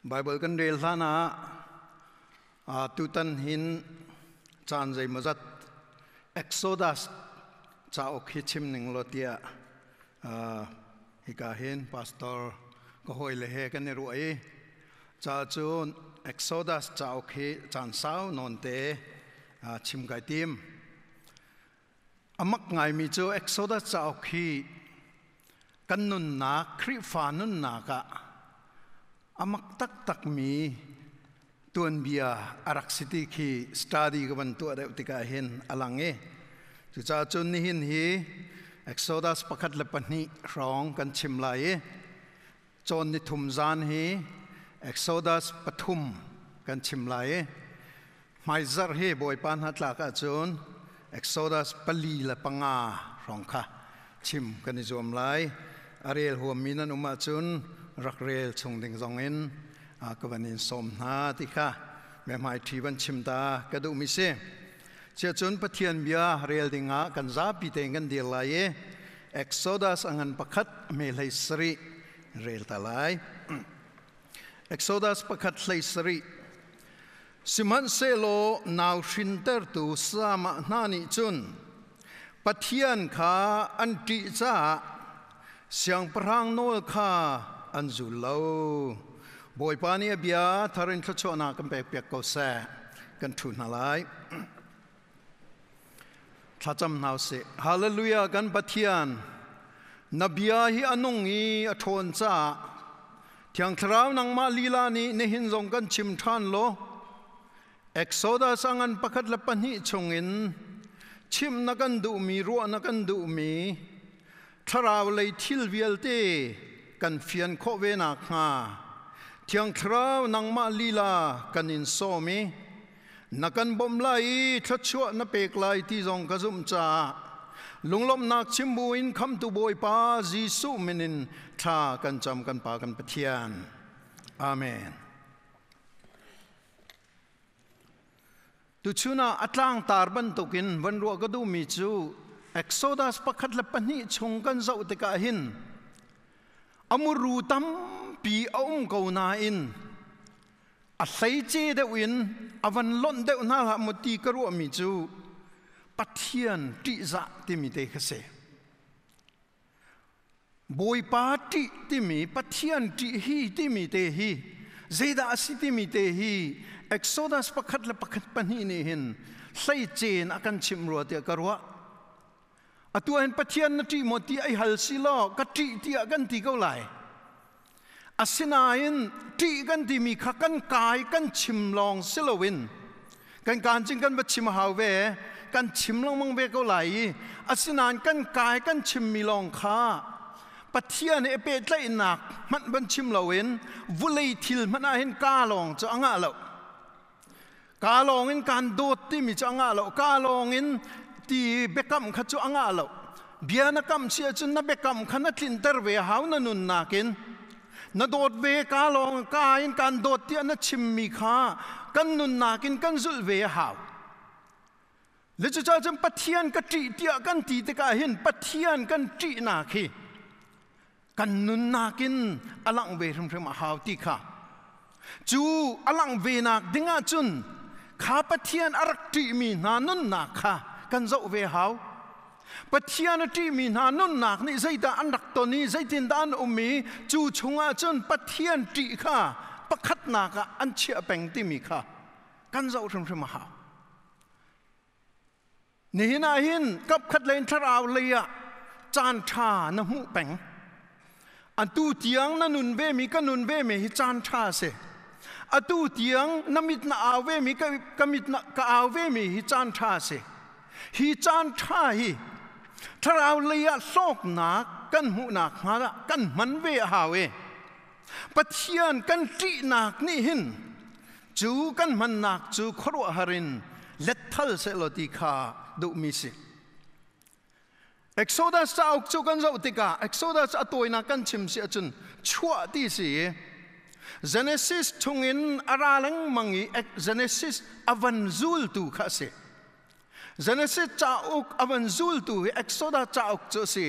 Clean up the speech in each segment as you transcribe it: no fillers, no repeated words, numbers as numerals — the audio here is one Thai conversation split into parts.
Bible kan rel thana tutan hin chan zai mazat Exodus cha ok hichim ning lotia hikahin pastor ko hoi le he kan ru ai cha chun Exodus cha ok hi chan sao non te chim kai tim amak ngai mi chu Exodus cha ok hi kan nun na khri fa nun na ka amak tak mi tuan bia arak city ki study gaban tu ada utika hin alange chu cha chun ni hin hi Exodus pakhat le pani rong kan chim lai chon ni thum zan hi Exodus pathum kan chim lai mai zar he boy pan hatla ka chun Exodus pali la panga rong kha chim kan ni zom lai arel huam minan uma chun rakrel chung ding zong in kawanin som na ti kha me mai thi ban chim ta ka du mi se che chun pathian bia rel dinga kan za pi te ngan dil lai Exodus angan pakhat me lai sri rel ta lai Exodus pakhat lai sri siman se lo naw shinter tu sama na ni chun pathian kha an ti cha siang prang nol kha an zu lo boy pani bia tharin thachona kan pek pek ko sa kan thu na lai thacham naw se hallelujah kan pathian nabia hi anungi athon cha thiang thrau nang ma lila ni ne hin zong kan chim than lo Exodus angan pakhat la pani chungin chim na kan du mi ro na kan du mi tharau lei thil vial te kan fian kho ve na kha thiang thrau nang ma lila kan in so mi na kan bom lai thachua na pek lai ti zong ka zum cha lunglom nak chimbu in kham tu boy pa jisu minin tha kan cham kan pa kan pathian amen tu chuna atlang tarban tokin van ro ka du mi chu Exodus pakhat la pani chung kan zau te ka hin amuru tam pi om ko na in a sai che de win avan lon de na ha moti ka ru mi chu pathian ti za ti mi te khase boy pa ti mi pathian ti hi ti mi te hi zeda si ti mi te hi Exodus pakhat la pakhat pani ni hin sai chen akan chim ro te ka ro atuan pathian na ti moti ai hal silo ka ti akan ti ko lai asinain ti kan ti mi kha kan kai kan chim long silowin kan jing kan ba chim hawe kan chim long mang ve ko lai asinan kan kai kan chim mi long kha pathian e pe tlai nak man ban chim lowin vulei thil mana hin ka long cho anga lo ka long in kan dot ti mi cho anga lo ka long in ti bekam kha chu anga lo biana kam sia chun na bekam khana tin ter ve haw na nun nakin na dot ve ka long ka in kan dot ti na chim mi kha kan nun nakin kan zul ve haw le chu cha cham pathian ka ti tia kan ti te ka hin pathian kan ti na khi kan nun nakin alang ve thum haw ti kha chu alang ve nak dinga chun kha pathian arak ti mi na nun na kha kan zau ve haw pathian ti mi na nun nak ni zaida andak to ni zaitin dan ummi chu chunga chun pathian ti kha pakhat na ka an chia peng ti mi kha kan zau thum haw ni hina hin kap khat lein tharau leya chan tha na hu peng an tu tiang na nun ve mi ka nun ve me hi chan tha se atu tiang namit na awe mi ka mit na ka awe mi hi chan tha se hi chan tha hi tharau leya sok na kan hu na kha kan man ve hawe pathian kan ti nak ni hin chu kan man nak chu khro harin lethal se loti kha du mi se Exodus sa ok chu kan zau tika Exodus atoina kan chim se chun chua ti si Genesis thungin aralang mangi Genesis avanzul tu kha se Genesis cha ok avanzul tu Exodus cha ok chu se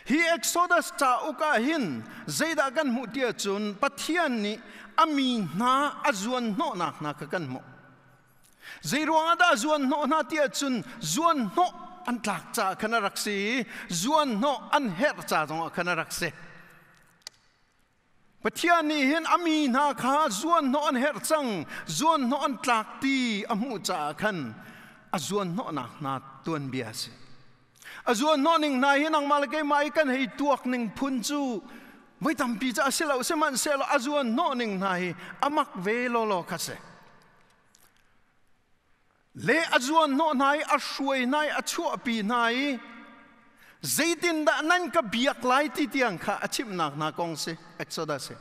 hi Exodus cha uka hin zeida kan mu tia chun pathian ni ami na azuan no nak na ka kan mo zeirwanga da zuan no na tia chun zuan no an tlak cha khana raksi zuan no an her cha jong khana rakse pathian ni hin ami na kha zuan no an her chang zuan no an tlak ti amu cha khan azuan no nak na tuan bias azuan no ning na hin ang malake mai kan hei tuak ning phun chu mai tampi cha selo seman selo azuan no ning na hi amak ve lo lo khase le azuan no nai a shuai nai a chu pi nai zaitin da nan ka biak lai ti tiang kha achim nak na kong se Exodus se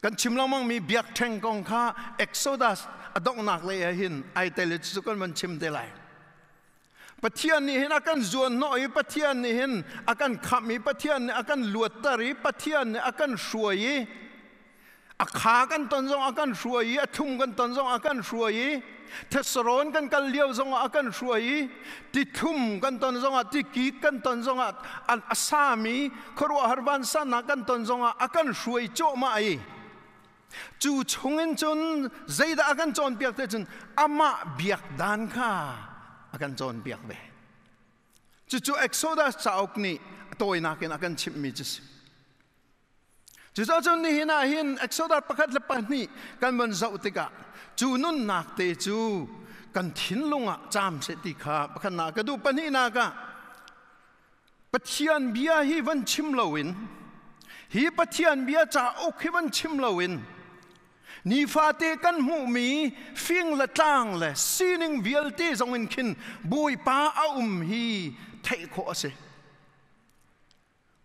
kan chimlamang mi biak theng kong kha Exodus adong nak le hin ai tel chu kan man chim de lai pathian ni hin akan zuan no i pathian ni hin akan khami pathian ni akan luatari pathian ni akan shuai akha kan tonjong akan shuai athum kan tonjong akan shuai Thessalon kan kalliau zong akan shuai ti thum kan tonjong ti ki kan tonjong an asami khorwa harban sana kan tonjong akan shuai cho ma ai chu chungin chun zaida akan chon piak te chun ama biak dan kha akan chon biak be chu Exodus chauk ni toy na ken akan chip mi chis chu chon ni hina hin Exodus pakhat le pani kan mon zau tika chu nun nak te chu kan thin lunga cham se ti kha pakhan na ka du pani na ka pathian bia hi van chim lowin hi pathian bia cha ok hi van chim lowin ni fa te kan mu mi fing la tang le sining vial te zong in kin boi pa a hi thei kho ase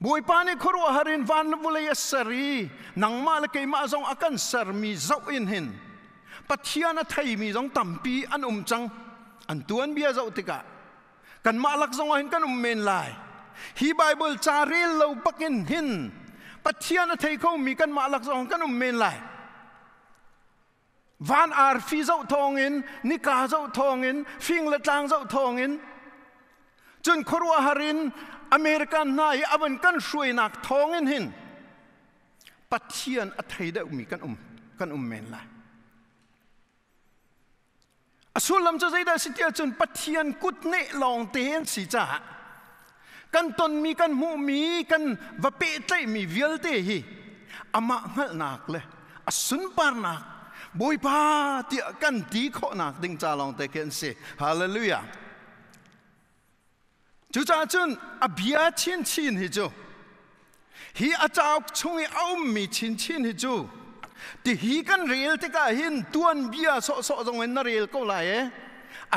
boi pa ni khorwa harin van vule yasari nang ma la ke ma zong akan sar mi zau in hin pathian a thei mi zong tampi an chang an tuan bia zau tika kan ma lak zong hin kan men lai hi Bible cha rel lo bakin hin pathian a thei kho mi kan ma lak zong kan men lai van ar fi zau thongin ni ka zau thongin fing la tlang zau thongin chun khorwa harin American nai aban kan shuai nak thongin hin pathian a thei da mi kan men lai asulam cho zaida sitia chun pathian kut ne long ten si cha kan ton mi kan mu mi kan va pe tlai mi vial te hi ama ngal nak le asun par nak boi pa ti kan ti kho nak ding cha long te ken se hallelujah chu cha chun abia chin chin hi jo hi a chau chungi au mi chin chin hi jo ti hi kan rel te ka hin tuan bia so jong en na rel ko lai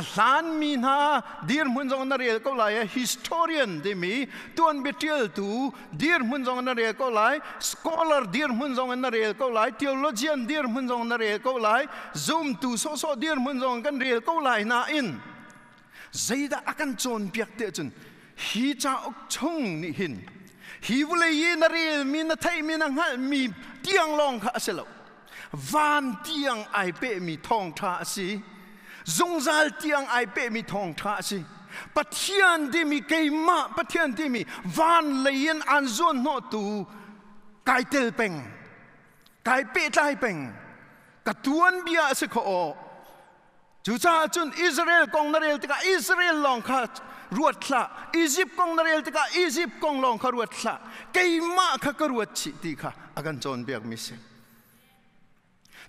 a hlan mi na dir mun jong na rel ko lai historian de mi tuan betel tu dir mun jong na rel ko lai scholar dir mun jong na rel ko lai theologian dir mun jong na rel ko lai zoom tu so dir mun jong kan rel ko lai na in zaida akan chon piak te chun hi cha ok chung ni hin hi vule yi na rel mi na thai mi na ngal mi tiang long kha aselo van tiang ai pe mi thong tha si zongzal tiang ai pe mi thong tha si pathian di mi keima pathian di mi van lein an zon no tu kai tel peng kai pe tai peng ka tuan bia se kho chu cha chun Israel kong na rel tika Israel long kha ruat thla Egypt kong na rel tika Egypt kong long kha ruat thla keima kha ka ruat chi ti kha agan chon biak mi se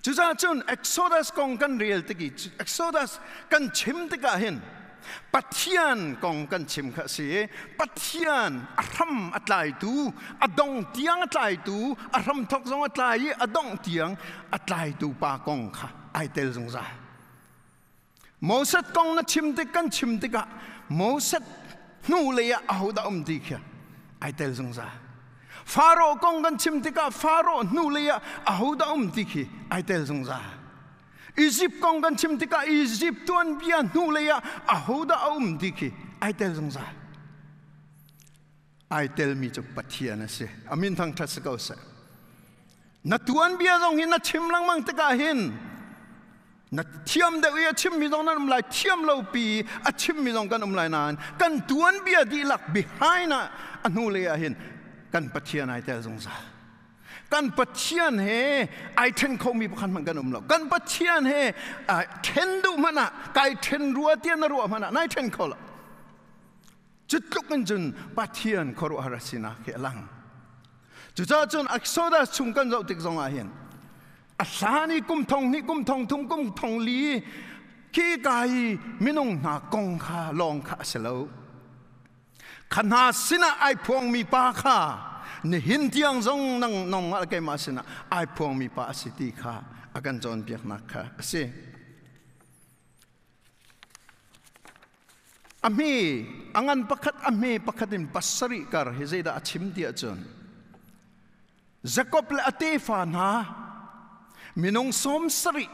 chu cha chun Exodus kong kan rel tiki Exodus kan chim tika hin pathian kong kan chim kha se pathian aram atlai tu adong tiang atlai tu aram thok zong atlai adong tiang atlai tu pa kong kha ai tel zong za Moses kong na chim tik kan chim tika Moses nu le ya au da ti kha ai tel zong za Pharaoh kong kan chim tika Pharaoh nu le ya au da ti khi ai tel zong za Egypt kong kan chim tika Egypt tuan bia nu le ya au da ti khi ai tel zong za ai tel mi chu pathian se amin thang thas ko se na tuan bia zong hin na chim lang mang tika hin นัดเทียมเดียวชิมมีตรงนั้นลายเทียมเราปีชิมมีตรงกันลายนานกันตัวนเบียดีหลัก behind นะอนุเลยเห็นกันปะเทียนไอเตลสงสารกันปะเทียนเฮไอเทนเขามีประคันมันกันเรากันปะเทียนเฮเทนดูมันนะไกเทนรัวเทียนรัวมันนะนายเทนเขาละจุดลุกกันจนปะเทียนเขารู้หาสินะเขลังจุดจ้าจนอักษรสุ่มกันเราติดสงอาเห็นอาสานี่กุมทองนี่กุมทองทุ่มกุมทองลีขี้ไก่มินงหากงข้าลองข้าเสลวขณะสินะไอพวงมีปาข้านี่หินเทียงทรงนั่งนองอะไรมาสินะไอพวงมีปาสิติข้าอากันจนเปียกนักข้าสิอเมอังันปักขัดอเมปักขัดินปัสสริการเฮเจดาชิมเดียจนจักรพรรดิเตฟานามินงสมสริ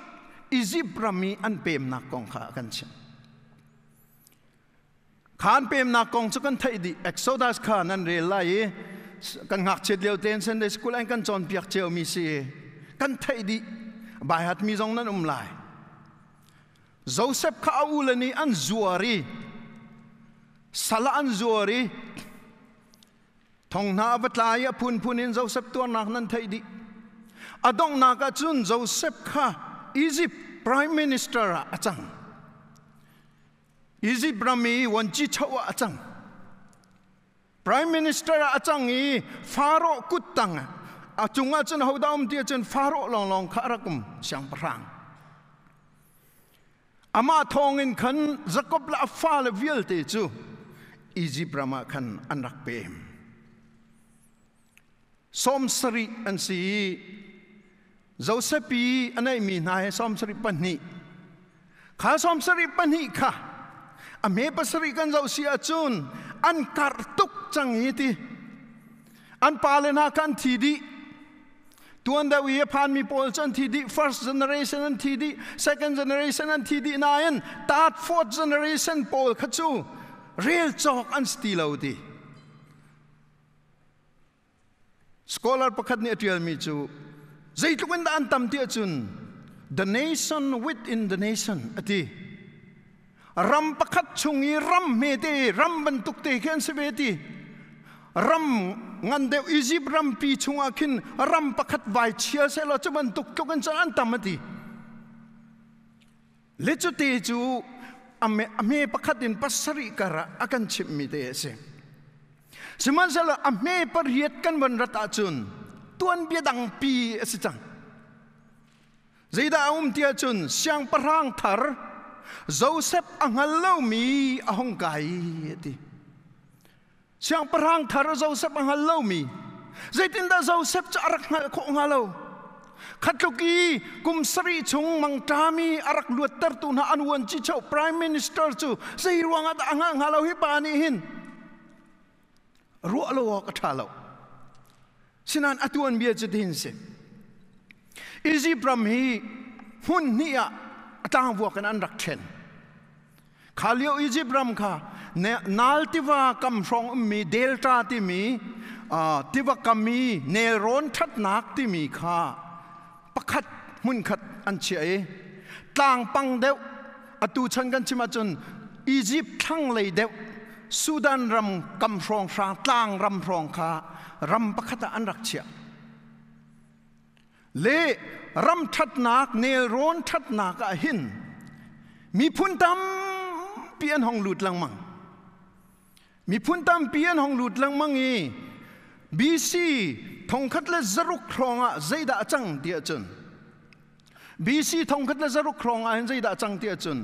อิจิปรามีอันเปมนักกองข้ากันเช่นขานเปมนักกองจะกันไทยดีเอ็กโซดัสขานันเรลัยกันหักเฉดเดียวเต้นเส้นเดสกุลอันกันจอนเปียกเจียวมีเสียกันไทยดีบายหัดมีจงนั้นลายโจเซฟข้าอูเลนีอันจัวรีสละอันจัวรีทองนาบัตลายพุนอินโจเซฟตัวนักนั้นไทยดีอดองนักจุนโจเซฟข้าอียิปต์พรีเมียร์มินิสเตอร์อาจังอียิปต์รามีวันจีเชวอาจังพรีเมียร์มินิสเตอร์อาจังอีฟาโรกุตตังอาจุงอาจันเขาดาวมที่อาจันฟาโรลองข้ารักมเสียงพรางอามาทองอินขันจักรพรรดิฟ้าเลวิลเตจูอียิปต์รามาขันอันรักเปมสมสริอันสีโจเซฟีอันไหนมีนายสมสริปันนีข้าสมสริปันนีข้าอเมปัสริกันเจ้าเสียจุนอันการตุกจังฮีตีอันปาเลนากันทีดีตัวอันเดียวผ่านมีโพลจันทีดี first generation อันทีดี second generation อันทีดีนายนตัด fourth generation โพลขัดจูเรียลจอกอันสตีลเอาดีสกอลาร์ประคัดเนี่ยที่มีจูใจทุกคนอันตั้มที่จุน the nation within the nation อดีรำประคัดชงอีรำเมตีรำบรรทุกเตะแค่นเสวตีรำงันเดียวอียิปต์รำปีชงอาคินรำประคัดไวเชียเสลจะบรรทุกทุกคนจะอันตั้มอดีเลจุเตจูอเมประคัดดินปัสสริการะอากันชิมมีเตเสสมัยนั้นอเมปริยัดกันบนรัตจุนตัวนี้เบียดังปีสิจังใจดาวมเทียจุนเสียงพรางทาร์โจเซฟอังฮัลโลมีอหงไก่ดีเสียงพรางทาร์โจเซฟอังฮัลโลมีใจตินดาโจเซฟจะอารักของฮัลโลขัดลุกีกุมสรีชงมังจามีอารักลวดเตอร์ตุนอันวันจิเจ้า Prime Minister จูใจรวงอัดอังฮัลโลฮิปานีหินรัวโลกอัฐาโลสินันอตัวนี้เบียจุดหินเสอียิปต์รามีหุ่นนี่อะต่างวัวกันอันรักเช่นข้าเลี้ยวอียิปต์รำค่ะนาลติวากัมฟองมีเดลต้าที่มีติวากัมมีเนรอนทัดนักที่มีค่ะปักขัดหุ่นขัดอันเชี่ยต่างปังเดวอตูชันกันชิมาจนอียิปต์ทั้งเลยเดวสุดานรำกัมฟองฟางต่างรำฟองค่ะรำปักขัดอันรักเชี่ยเล่รำทัดนักเนรอนทัดนักหินมีพุ่นตำเปียนห้องหลุดลังมังมีพุ่นตำเปียนห้องหลุดลังมังอีบีซีทองคัดและจรุกครองใจดาจังเดียจุนบีซีทองคัดและจรุกครองใจดาจังเดียจุน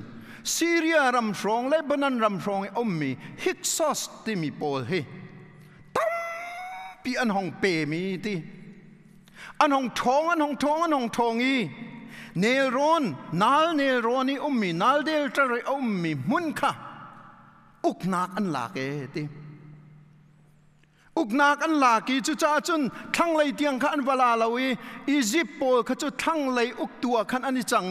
ซีเรียรำฟรองและบานันรำฟรองอมมีฮิกซอสที่มีโพลเฮตั้มเปียนห้องเปมีที่อันห้องทองอันห้องทองอันห้องทองอีเนรอนนาลเนรอนีมีนาลเดลตระมีมุนค่ะอุกนักอันหลากที่อุกนักอันหลากีจุจ้าจุนทั้งเลยเตียงขันเวลาเราอียิปต์โปลขจุทั้งเลยอุกตัวขันอันนี้จัง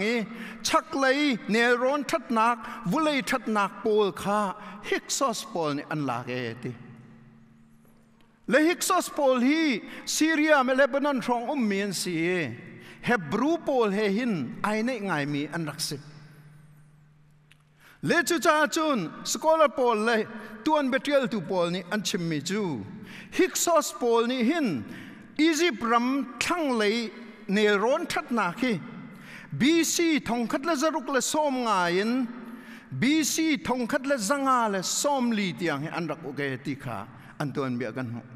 ชักเลยเนรอนทัดนักวุเลยทัดนักโปลค่ะฮิกซอสโปลนี่อันหลากที่เลฮิกซอสโพลฮีซีเรียเมเลบานอนทรองมีนสี เฮบรูโปลเฮหินไอเนง่ายมีอันรักสิเลจูจ้าจุนสกอลาโปลเลยตัวนเบเทียลตูโปลนี่อันชิมมิจูฮิกซอสโปลนี่หินอียิปต์รำทั้งเลยเนรอนทัดนาคีบีซีทองคัดละจรุกละส้มงายินบีซีทองคัดละจังอาละส้มลีตียงให้อันรักโอเคติขาอันตัวอันเบียกันหมด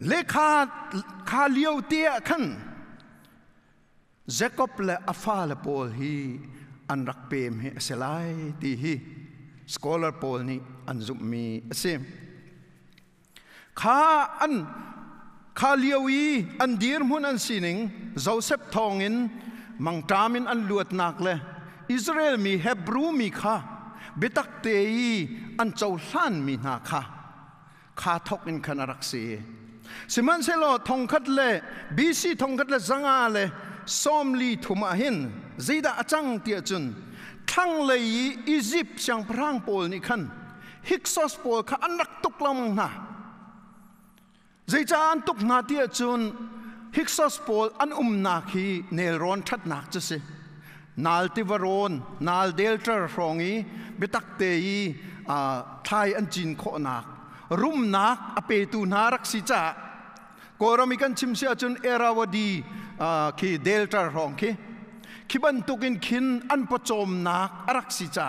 เลขาเลี้ยวเตียขันเจคอบและอัฟาละโปลฮีอันรักเปมให้เสลายตีฮีสกอลาร์โปลนี่อันจุมมีเสมข้าเลียวีอันดีร์มุนอันสินิงโจเซฟทองอินมังตามินอันลวดนักเลยอิสราเอลมีเฮบรูมีข้าเบตักเตยีอันเจ้าล้านมีนาข้าทอกอินขนารักษีสิมันเซโลทองคัดเลบีซีทองคัดเลจังอาเลส้มลีทุมาหินจีดาจังเตียจุนทั้งเลยอียิปต์ช่างพรางโปลนี่ขันฮิกซอสโปลข้าอันรักตุกลำนาใจจานตุกนาเตียจุนฮิกซอสโปลอันนาคีเนรอนทัดนักจะสินาลติวารอนนาลเดลตร์รองอีเบตักเตยีไทยอันจินโคนักรุมนักอเปตูนารักสิจ่าก็เรามีกันชิมเสียจุนเอราวดีคีเดลตร์รองคีบันตุกินขินอันประจมนักรักสิจ่า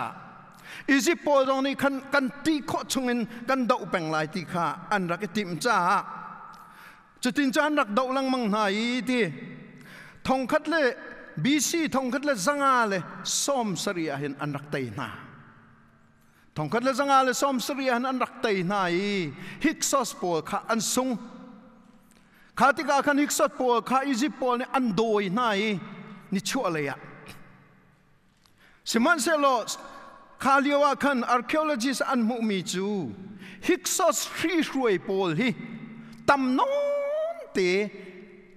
อียิปต์โปลตรงนี้กันตีโคชงอินกันดาวแปลงลายตีข้าอันรักติมจ่าจุดที่จานรักดาวลังมังหายที่ทองคัดเล่บีซีทองคัดเล่จังอาเล่ส้มสรีอาหินอันรักเตยนาทองคัดเล่จังอาเล่ส้มสรีอาหินอันรักเตยนาฮิกซอสโปลข้าอันซุงข้าที่กาขันฮิกซอสโปลข้าอียิปต์โปลเนี่ยอันโดยนานี่ชั่วเลยอะสิมันเซโลข้าเรียกว่าขัน archaeologist อันมุมีจูฮิกซอสฟรีช่วยโปลฮีตำนนเต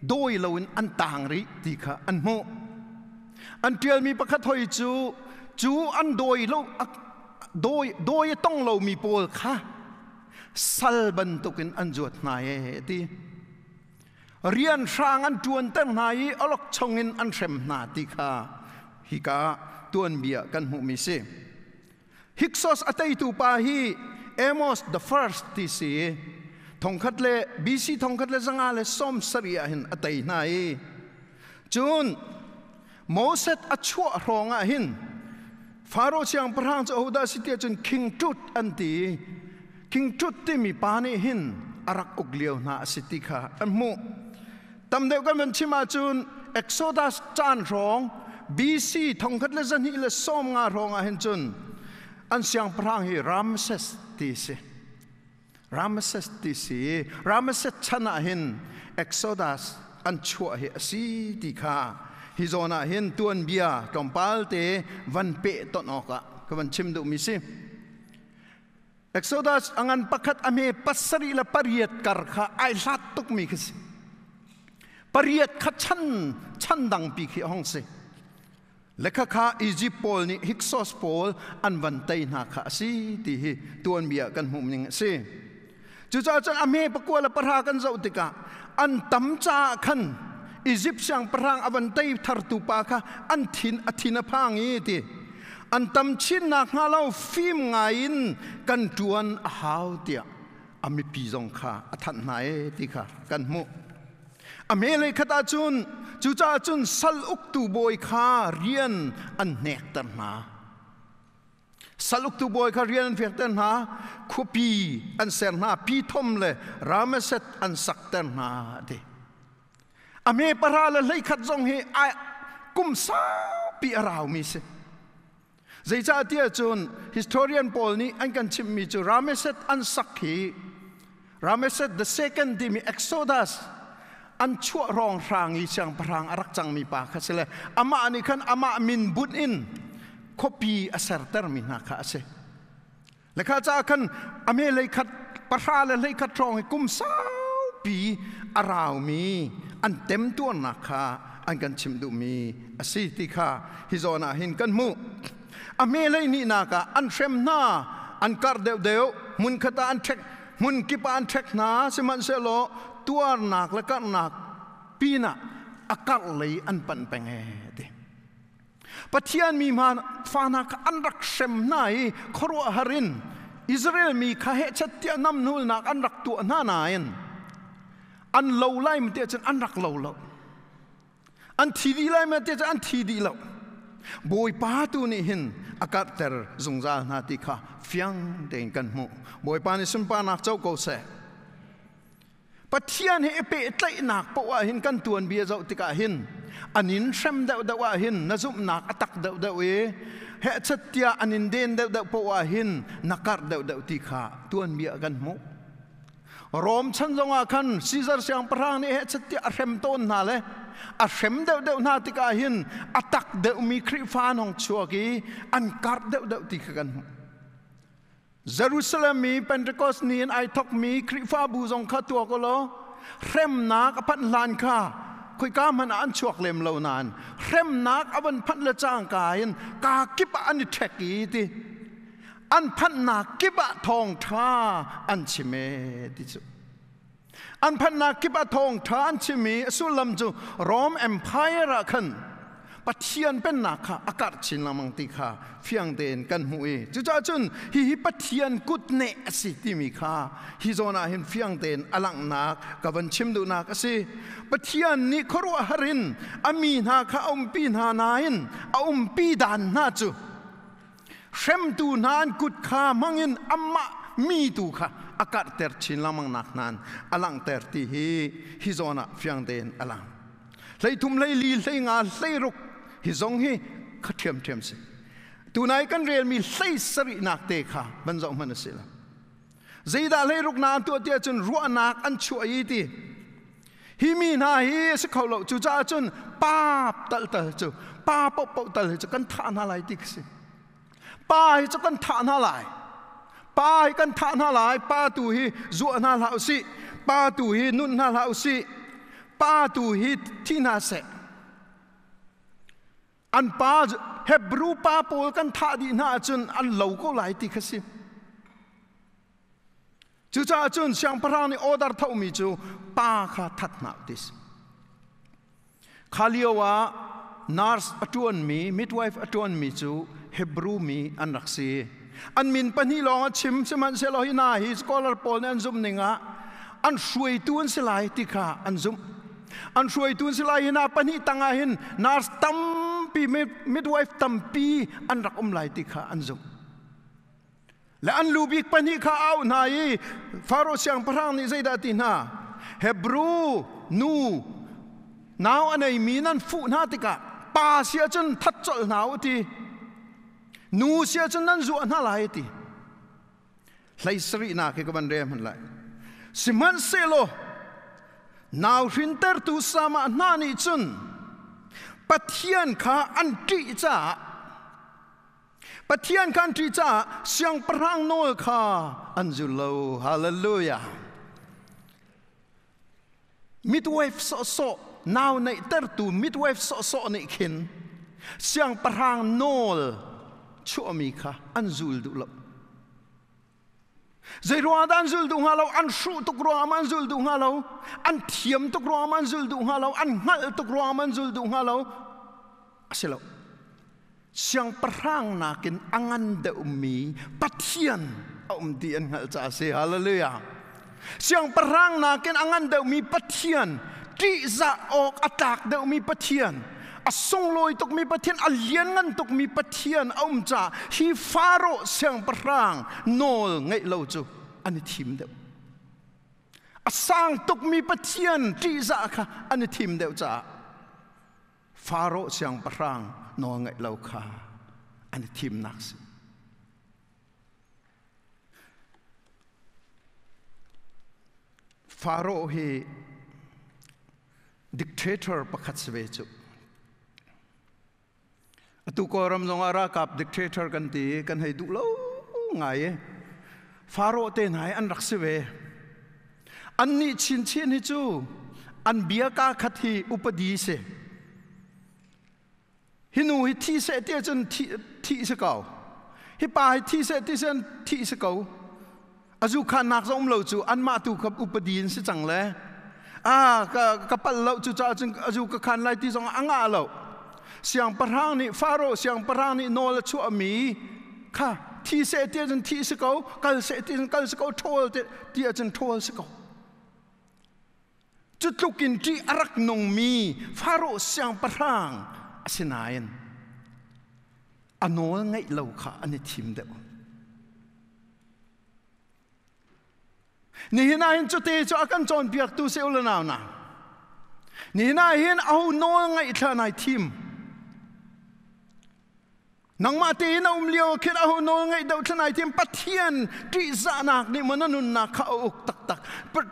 โดยเราอันต่างริที่ข้าอันมุอันเดียมีประคัตถอยจูอันโดยเราโดยต้องเรามีโปลค่ะสัลบันตุกินอันจวดนายที่เรียนสร้างอันจวนเต้นนายอลกชงอินอันเสมนาที่ข้าฮิกาตัวเบียกันมุมีเสฮิกซอสอัตยตูปาฮีเอมอส the first ที่สี่ทองคัดเลบีซีทองคัดเลจังอาเลส้มสรีอาหินอัตยนายจูนโมเสสอัชวะรองอาหินฟาโรห์เชียงพระางจะเอาดาสิเตียจนคิงจุดอันตีคิงจุดที่มีปานิหินอารักอุกเลียวนาสิติขาอันมุตำเดียวกันมันชิมาจูนเอ็กโซดัสจานรองบีซีทองคัดเลจันฮิเลส้มงารองอาหินจุนอันเชียงพระางฮีรามเซสตีเซรามเซสตีเซรามเซสชนะหินเอ็กโซดัสอันชั่วเฮสีติขาฮิโซนาหินตัวนเบียตอมปาลเตวันเปะตนอกะก็วันชิมดูมิซิเอ็กโซดัสอังปักขัดอเมปัสรีละปริยัดกรข้าไอลัดตุกมิกสิปริยัดขัดชันดังปีขี้ห้องสิและข้าอียิปต์โปลนี่ฮิกซอสโปลอันวันเตยนาข้าสิที่ตัวนเบียกันหุมนิงสิจุดจ้าอเมปกวละประหากันเจ้าติกาอันตั้มจ้าขันอียิปต์ช่างพรางอวันเตยทาร์ตูปาค่ะอันทินพังอีที่อันตั้มชินนักฮาเลาฟิมไงน์กันจวนหาวเตียอเมปีจงค่ะทันไหนที่ค่ะกันมุอเมเลยขตาจุนจูจ้าจุนสัลอุกตูบอยค่ะเรียนอันเนกตันหาสัลอุกตูบอยค่ะเรียนอันเฟียตันหาคูปีอันเซนหาปีทอมเลยรามเซตอันสักตันหาดิอเมปราละเลยขัดจงเฮไอกุมสาปีอราวมีเสใจจ้าเตียจุน historian Paulนี่อันกันชิมมีจูรามเซตอันสักฮีรามเซต the second ที่มี Exodus อันชั่วรองรางอีช่างพรางอรักจังมีปากเขาเสเลยอามาอันนี้ขันอามามินบุญอินคบีอาเซอร์เตอร์มินาข้าเสและข้าจ้าขันอเมเลยขัดปราเลยขัดรองให้กุมสาปีอาราวมีอันเต็มตัวนักข้าอันกันชิมดูมีอาศิติข้าฮิโซนาหินกันมุอเมเลยนี่นักอันเชมนาอันการเดียวมุนขตาอันเช็คมุนกิปอันเช็คนาสิมันเซโลตัวนักและก็นัก ปีน่ะอากาศเลยอันปันแปงเดปะเทียนมีมาฟานักอันรักเซมนายครัวฮารินอิสราเอลมีข้าเหตุชัดเตียนำนูนักอันรักตัวหน้านายอันเลวไล่มันเตียจนอันรักเลวอันทีดีไล่มันเตียจนอันทีดีเลวบอยป้าตัวนี้หินอากาศเตอร์จงจานาติข้าฟียงเด้งกันมูบอยป้านี่สุนป้านักเจ้ากูเสปะเทียนเฮเปตไลนักปะว่าหินกันตัวเบียเจ้าติกาหินอันนินเซมเดาเดาว่าหินน่าจุบนักอัตักเดาเดาเอเฮชัดเตียอันนินเดนเดาเดาปะว่าหินนักการเดาเดาติข้าตัวเบียกันมูรอมฉันจงอาคันซีซาร์เสียงพระนี่เฮชัดเตียอาเซมต้นนาเลยอาเซมเดาเดานาติกาหินอัตักเดามีคริฟานของชัวกีอันการเดาเดาติกากันเยรูซาเล็มมีเป็นตะกอสนีนไอทอกมีคริฟาบูจงข้าตัวก็ล้อเร็มนักพันลานข้าคุยก้ามันอันชวกเล็มเหล่านานเร็มนักอันพันละจ้างกายกากิบอันเทกีติอันพันนักกิบทองท่าอันชิเมติจุอันพันนักกิบทองท่าอันชิมีสุลัมจูโรมเอ็มไพร์ขันปัจเจียนเป็นนักข้าอากาศชินละมังติข้าเฟียงเดนกันหุยจุจ้าจุนฮิปัจเจียนกุดเนสิติมีข้าฮิโซนาเห็นเฟียงเดนอลังนักกับวันชิมดูนักสิปัจเจียนนี่ครัวฮารินอามีนาข้าอมปีนานายินอมปีดานนาจูเชมตูนานกุดข้ามังยินอัมมะมีตูข้าอากาศเตอร์ชินละมังนักนานอลังเตอร์ที่ฮิโซนาเฟียงเดนอลังเลยทุ่มเลยลีเลยงาเลยรุกฮิซงฮีขัดเทียมเทียมสิตัวนายกันเรียนมีไส้สรินักเตะค่ะบรรจงมันสิละใจดาเลยรุกนานตัวเดียจนรัวนักอันช่วยตีฮิมีนาฮีสเขาเหล่าจูจ้าจนป้าตัลจูป้าปอบตัลจะกันท่านอะไรติกสิป้าจะกันท่านอะไรป้ากันท่านอะไรป้าตูฮีจัวนาลาอุสิป้าตูฮีนุนนาลาอุสิป้าตูฮีที่นาเสอันป้าเฮบรูป้าโปลกันท่าดีน่าจนอันเหลาก็หลายติกสิจู่จ้าจนเสียงพระนี่ออดาร์เท่ามีจูป้าข้าทัดนาดิสขาเลียวว่านาร์สอตวนมีมิดไวฟ์อตวนมีจูเฮบรูมีอันรักษีอันมินปนีลองชิมสมันเซลหินาฮิสกอลาร์โปลเนี่ยอันซุมนิงะอันช่วยตัวสลายติข้าอันซุมอันช่วยตัวสลายหินาปนีตั้งหินนาร์สตัมปีมิดไวฟ์ตัมปีอันรักลายติข้าอันซุมและอันลูบิกปนีข้าเอานายฟาโรเสียงพระนี่ใจดาตินาเฮบรูนูนาวอันไหนมีนั่นฟูนาติกะป้าเสียจนทัดจลนาวทีนูเสียจนนั่นจวนน่าไหลทีไลสรีนาเกี่ยวกับมันเรียมันไหลสิมันเซโลนาวฟินเตอร์ตุสามานานิจุนปะเทียนข้าอันตรีจ้าปะเทียนข้าอันตรีจ้าเสียงพระโนลข้าอันจุลโลฮาเลลูยามิดเวฟโซนาวในเตอร์ตูมิดเวฟโซในขินเสียงพระโนลชัวมีข้าอันจุลดูลใจรัวดันจุลดูฮาเราอันสู้ตุกรัวมันจุลดูฮาเราอันเทียมตุกรัวมันจุลดูฮาเราอันหัลตุกรัวมันจุลดูฮาเราเสร็จแล้วเสียงพระนักกินอังันเดอุมีปัทเทียนดีอันหัลจ่าเสียฮาเลลูยาเสียงพระนักกินอังันเดอุมีปัทเทียนที่จะออกอัตากเดอุมีปัทเทียนอสงลอยตกมีปัทเทียนอเลียนงันตกมีปัทเทียนจ่าฮีฟาโรเสียงพระโนลไงเราจูอันนี้ทีมเดอสร้างตกมีปัทเทียนที่จะค่ะอันนี้ทีมเดจ่าฟาโรเสียงพระโนลไงเราค่ะอันนี้ทีมนักสิฟาโรเฮดิกเตเตอร์ประคัตสเวจุตุกอรมจงอารากับดิกเตเตอร์กันตีกันให้ดูแล้วไงฟาโรเตนหายอันรักสเวอันนี้ชินชินให้จูอันเบียกาคัดที่อุปดีเสฮินูฮิที่เสเตียจนที่สกาวฮิปาฮิที่เสที่เซนที่สกาวอาจุขานักสมเราจูอันมาตุกับอุปดีนสิจังเลย กปัลเราจุจ้าจึงจูกขันไล่ที่สองอ่างเราเสียงปะรางนี่ฟาโรเสียงปะรางนี่โนละชัวมีค่ะที่เสตีจนที่สกาวกัลเสตีจนกัลสกาวทอลที่จนทอลสกาวจุดลุกินที่อารักนงมีฟาโรเสียงปะรางสินายนอันโนลไงเราค่ะอันนี้ทีมเดียวนี่นายเห็นจุดที่จะอากันจอนเปียกตู้เซลล์นาวนะนี่นายเห็นเอาโนลไงท่านายทีมนังมาตีน้ำเลี้ยวคิดเอาโนลไงเดาท่านายทีมปะเทียนที่สานักนี่มันนุนนักเขาอกตัก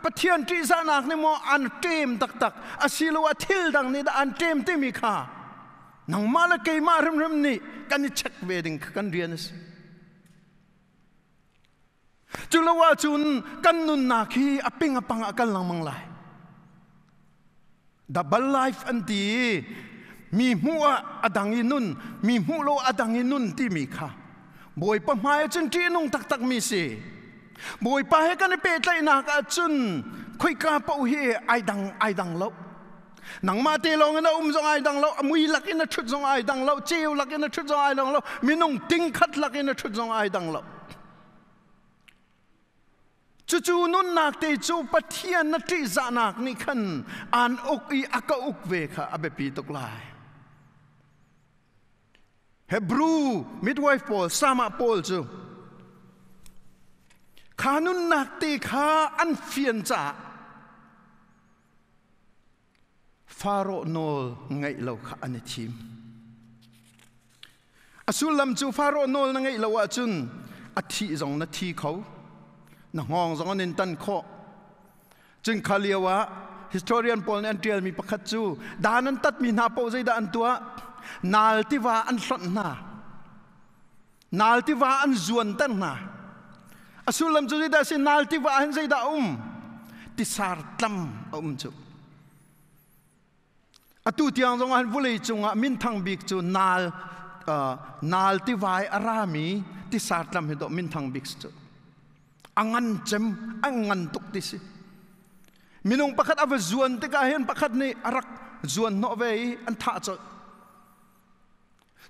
ปะเทียนที่สานักนี่มันอันเต็มตักอาศิลวะทิลดังนี่อันเต็มที่มีค่านังมาละเกยมาเริ่มนี่กันนี่เช็คเวดิงกันเรียนสิจุลว่าจุนกันนุนนักฮีอปิงอปังกันลังมังไลดับเบิลไลฟ์อันดีมีหัวอดังอินุนมีหัวโลอดังอินุนที่มีค่ะบอยปะมาจุนที่นุ่งตักมีสิบอยปะให้กันเป็ดไลนักจุนคุยกาเป่าเฮไอดังเล่านังมาเตลงนะจงไอดังเล่ามุยลักอินชุดจงไอดังเล่าเจียวลักอินชุดจงไอดังเล่ามีนุ่งติ้งขัดลักอินชุดจงไอดังเล่าจู่ๆนุ่นนักเตจูปะเทียนนัดที่จานักนี่ขันอ่านอกอีอักอุกเวค่ะอเบปีตกลายเฮบรูมิดไวฟ์พอลสามาพอลจูขานุนนักเตขาอันเฟียนจ่าฟาโรโนลไงเราค่ะอันนี้ทีมอสุลัมจูฟาโรโนลไงเราว่าจุนอาทิตย์สองนาทีเขานักห้องสองนินตันข้อจึงขาเลียวะ historian Paul อันเดียลมีประคัตจูดานันตัดมีนาโปใจดานตัวนาลติวาอันสันนาลติวาอันจวนตันนาอสุลัมจูใจดาสินาลติวาอันใจดาติสาร์ตัมจูอตุที่ยังสองอันวุเลยจงมินทังบิกจูนาลติวาอารามีติสาร์ตัมเฮดมินทังบิกจูangan jem angan tuk disi minung pakat ava zuan te ka hen pakat ni arak zuan no ve an tha cho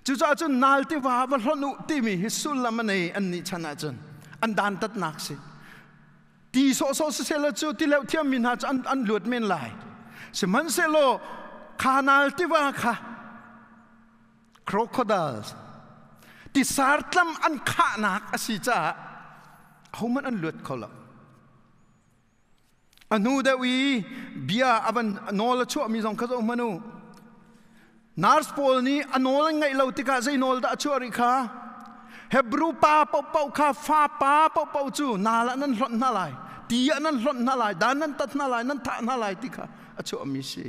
chu cha chu nal ti wa va hlonu ti mi hisul lamane an ni chana chun an dan tat nak si ti so se la chu ti lew thiam min ha an lut men lai se man se lo khanal ti wa kha crocodiles ti sartlam an kha nak asi chaเขามันอันเลือดเขาละอนุเดวีเบียอวันโนลชั่วมีสองข้ามันนูนาร์สโพลนี้อโนลไงเราติกาใจโนลดาชั่วริคาเฮบรูปาเป่าคาฟ้าปาเป่าจูนาละนั้นหล่นนาลายตีนั้นหล่นนาลายด้านนั้นตัดนาลายนั้นท่านาลายติกาชั่วมีสิ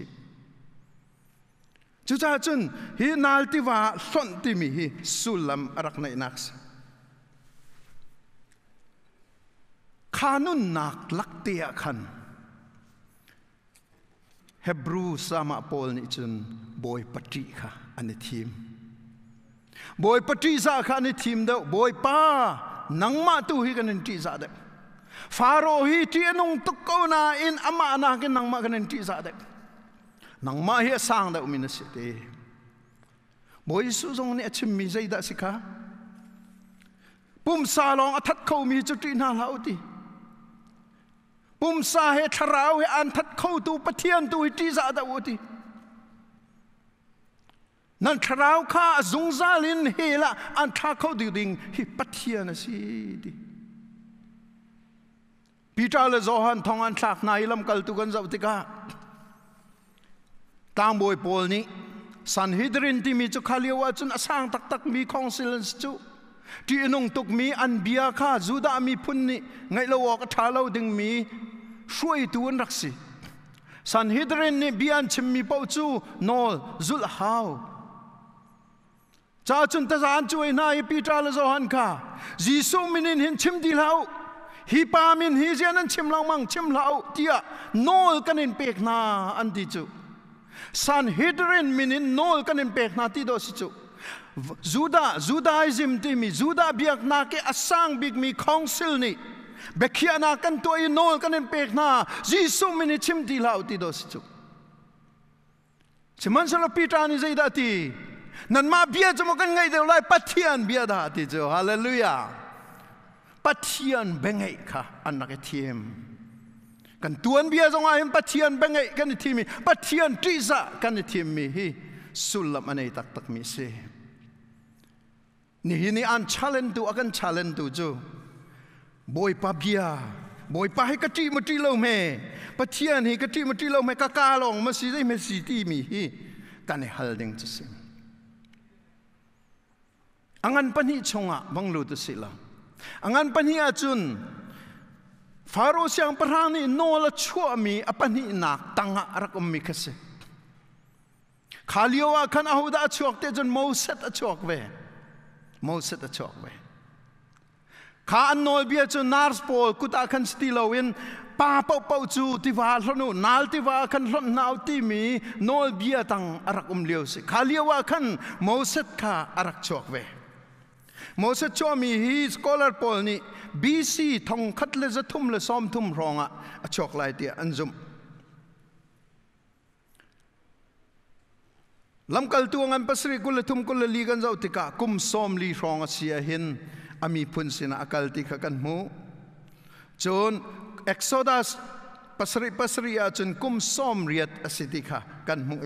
จุจ้าจุนฮีนาลติว่าหล่นติมีฮีสุลัมรักในนักขานุนนักลักเตียขันเฮบรูสามาโพลนี่จนบอยปฏิค่ะอันนี้ทีมบอยปฏิซาค่ะอันนี้ทีมเดียวบอยป้านังมาตุฮีกันนี่ทีซาเด็กฟาโรฮีที่นุ่งตุกโกนาอินอามานากันนังมากันนี่ทีซาเด็กนังมาเฮียสร้างเดียวมินสิเตบอยสุจงนี่ชิมมีใจได้สิค่ะปุ่มซาลองอัฐเขามีจุดที่น่าเล่าตีปุ่มสาเหตุราวให้อันทัดเข้าตูปะเทียนตูอิติซาดาวตีนั่นราวข้าจงซาลินเฮละอันทัดเข้าดิดิงฮิปะเทียนสิดีปีตาเลโซฮันทองอันทักนายลำกัลตุกันเจ้าติกาตามบอยโพลนี้สันฮิดรินที่มีจุขาเลียวจุนอสางตักมีคองซิลน์จูที่นงตุกมีอันเบียข้าจูดามีพุ่นนี่ไงเราวอกท้าเราดึงมีช่วยตัวนักสิสันฮิดรินนี่เบียนชิมมีเป้าจูโนลจุลฮาวจ้าจุนตะจานช่วยนายปีตาลโซฮันข้าจีซูมินินเห็นชิมดีแล้วฮีปามินฮีเจนันชิมลังมังชิมแล้วเตียโนลกันอินเปกนาอันที่จูสันฮิดรินมินินโนลกันอินเปกนาที่โดสิจูจูดาอิซิมที่มีจูดาเบียกนาเกอสังบิกมีคองซิลนี่ เบคียนากันตัวอินโนลกันเป็นเปกนาจีสุมินิชิมตีลาวติโดสิจุฉะนั้นสำหรับปีตานี่ใจดาตีนั่นมาเบียจะมากันไงเดี๋ยวไรปัทเทียนเบียดาติเจ้าฮาเลลูยาปัทเทียนเบงไงค่ะอันนักเทียมกันตัวเบียจงไอ้ปัทเทียนเบงไงกันทีมีปัทเทียนทริซากันทีมีฮีสุลมันไอ้ตักมีเสนี่อันชาเลนตัวกันชาเลนตัวจูบอยปาเบียบอยปาให้กะจิมตรีเราเมปัทเทียนให้กะจิมตรีเราเมกะกาลองมาสิได้เมสิตีมีฮีกันให้ฮัลดิงจะสิangan pani chonga banglu tu sila angan pani achun faro siang parani nola chua mi apani nak tanga rakom mi kase khaliwa khan ahuda chuak te jon mouset achuak ve kha annol bia chu nars pol kuta khan stilowin pa pau chu tiwa hlonu nal tiwa khan hlon nau ti mi nol bia tang arakum leo se khaliwa khan mouset kha arak chuak ve Moses cho mi hi scholar Paul ni BC thong khat le za thum le som thum ronga a chok lai ti anjum lam kal tu ngan pasri kul thum kul li gan zau tika kum som li ronga sia hin ami phun sina akal ti kha kan mu chon Exodus pasri a chun kum som riat asitika kan mu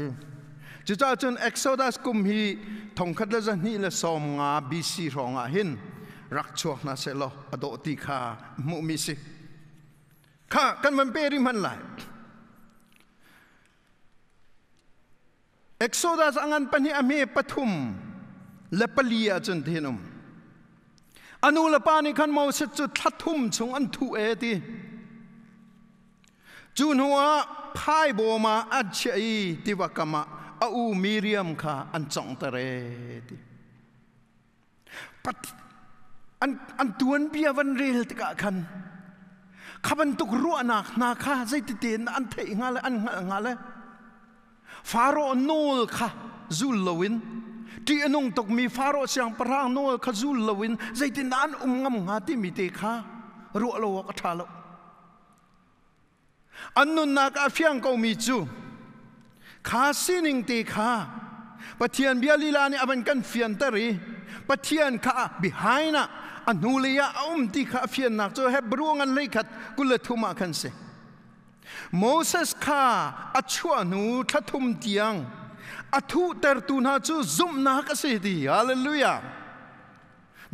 จุดจน Exodus กุมฮีทงคัดละจันนี่ละสอมงา BC รองหินรักชวกนาเซลอดอติคามุมิสิข้ากันมันเปริมันไหล Exodus อังันปัญหาเมปฐุมและปลียจนเทนุมอนุลปานิขันมอสจุดทัดทุ่มชงอันทุเอติจูนัวพายโบมาอัจฉริติวกรรมอูมิเรียมค่ะอันจงตะเรติปัดอันตัวนเบียวันเรลติกะคันขับันตุกรัวนักนาคาใจติเตนอันเทงาเลอันงาเลฟาโรห์โนลค่ะจุลลวินที่อนงตกมีฟาโรห์เสียงปรางโนลค่ะจุลลวินใจตินานงำงาที่มีเตค่ะรัวโลวกทาลอันนุนนักอาเฟียงก็มีจูข้าสินิงตีข้าปะเทียนเบียลีลานี่อันกันเฟียนตะรีปะเทียนข้าบิหายนะอันนูเลียตีข้าเฟียนนักจะให้บรูงันเลยขัดกุลทุมาคันเสโมเสสข้าอัชวนูทัทุมเตียงอัทุเตอร์ตูนาจูซุมนักเสียดีฮาเลลูยา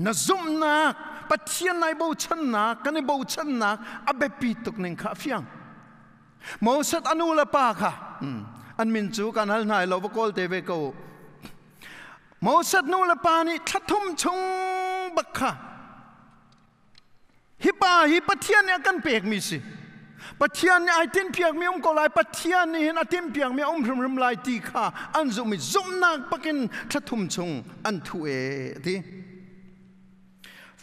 นะซุมนักปะเทียนในบูชันนักกันในบูชันนักอับเบปีตุกหนึ่งข้าเฟียงโมเสสอนุละปาค่ะอันมินจูกันฮัลนายเราบอกเตเวโกโมเสสนูละปานี่ทัดทุ่มชงบักค่ะฮิปะเทียนเนี่ยกันเปียกมีสิปะเทียนเนี่ยไอตินเปียกมีก็ลายปะเทียนนี่เห็นไอตินเปียกมีริมลายตีค่ะอันซุมิซุมนักปักินทัดทุ่มชงอันทุเอที